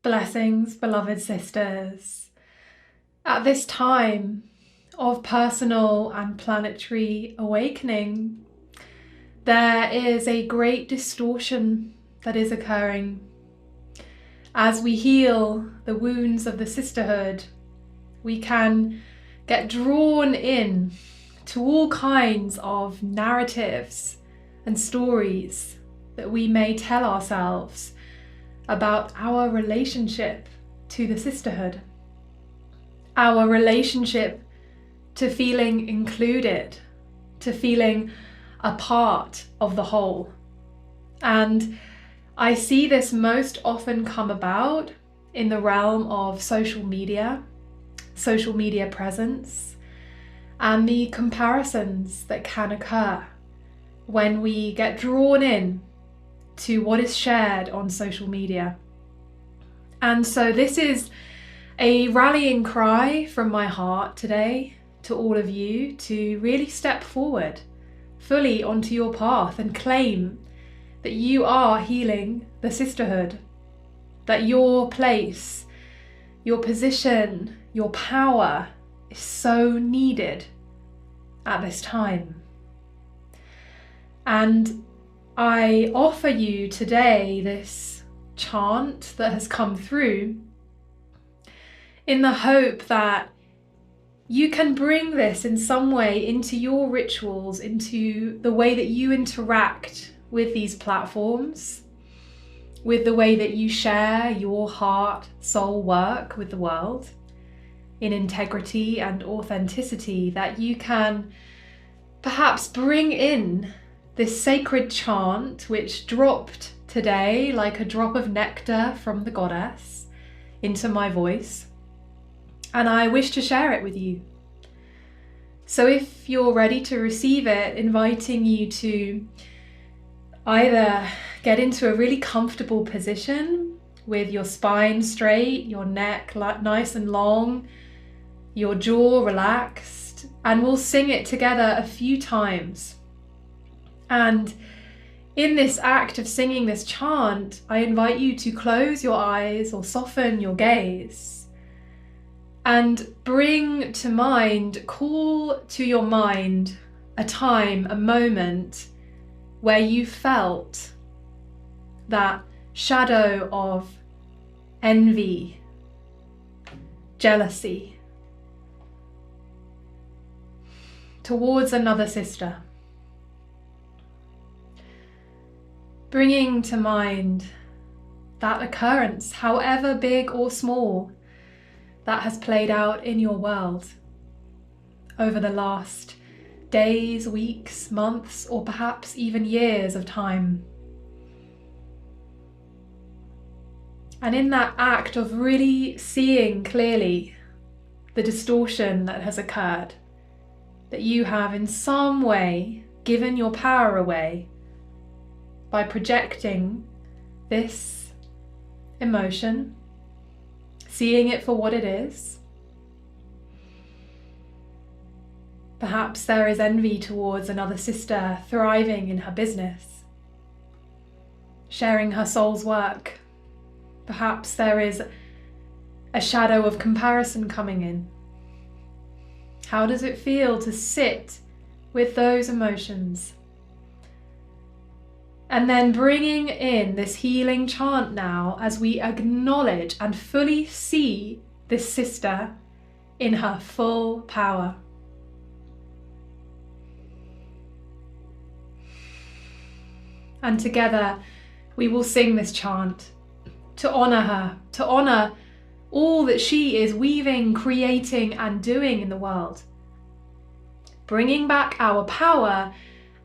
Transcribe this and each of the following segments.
Blessings, beloved sisters. At this time of personal and planetary awakening, there is a great distortion that is occurring. As we heal the wounds of the sisterhood, we can get drawn in to all kinds of narratives and stories that we may tell ourselves about our relationship to the sisterhood, our relationship to feeling included, to feeling a part of the whole. And I see this most often come about in the realm of social media presence, and the comparisons that can occur when we get drawn in to what is shared on social media. And so this is a rallying cry from my heart today to all of you to really step forward fully onto your path and claim that you are healing the sisterhood, that your place, your position, your power is so needed at this time. And I offer you today this chant that has come through in the hope that you can bring this in some way into your rituals, into the way that you interact with these platforms, with the way that you share your heart, soul work with the world in integrity and authenticity, that you can perhaps bring in this sacred chant which dropped today like a drop of nectar from the goddess into my voice, and I wish to share it with you. So if you're ready to receive it, inviting you to either get into a really comfortable position with your spine straight, your neck nice and long, your jaw relaxed, and we'll sing it together a few times. And in this act of singing this chant, I invite you to close your eyes or soften your gaze and bring to mind, call to your mind a time, a moment where you felt that shadow of envy, jealousy towards another sister. Bringing to mind that occurrence, however big or small, that has played out in your world over the last days, weeks, months, or perhaps even years of time. And in that act of really seeing clearly the distortion that has occurred, that you have in some way given your power away by projecting this emotion, seeing it for what it is. Perhaps there is envy towards another sister thriving in her business, sharing her soul's work. Perhaps there is a shadow of comparison coming in. How does it feel to sit with those emotions? And then bringing in this healing chant now as we acknowledge and fully see this sister in her full power. And together we will sing this chant to honor her, to honor all that she is weaving, creating, and doing in the world. Bringing back our power,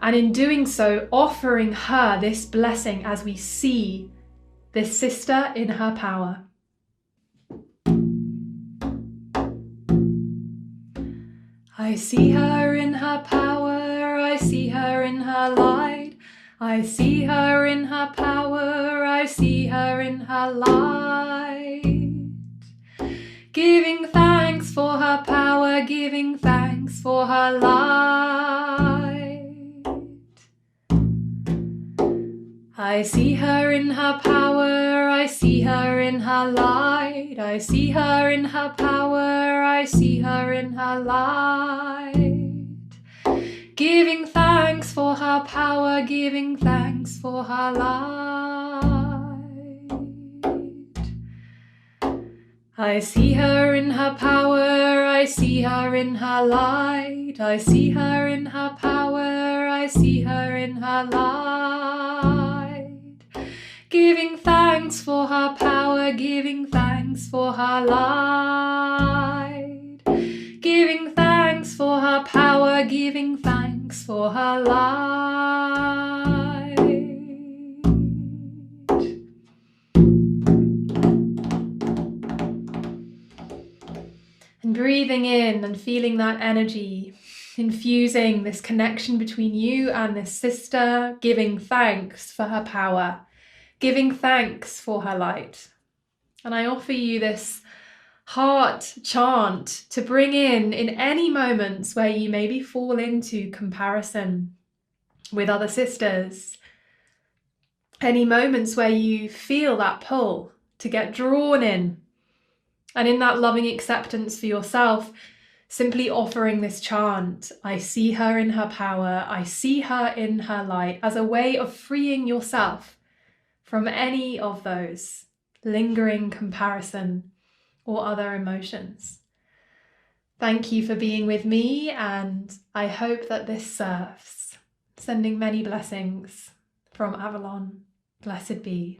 and in doing so, offering her this blessing as we see this sister in her power. I see her in her power, I see her in her light, I see her in her power, I see her in her light. Giving thanks for her power, giving thanks for her light. I see her in her power, I see her in in her light. I see her in her power. I see her in her light. Giving thanks for her power, giving thanks for her light. I see her in her power, I see her in her light. I see her in her power, I see her in her light. Giving thanks for her power, giving thanks for her light. Giving thanks for her power, giving thanks for her light. And breathing in and feeling that energy, infusing this connection between you and this sister, giving thanks for her power, giving thanks for her light. And I offer you this heart chant to bring in any moments where you maybe fall into comparison with other sisters, any moments where you feel that pull to get drawn in, and in that loving acceptance for yourself, simply offering this chant, I see her in her power, I see her in her light, as a way of freeing yourself from any of those lingering comparison or other emotions. Thank you for being with me, and I hope that this serves. Sending many blessings from Avalon. Blessed be.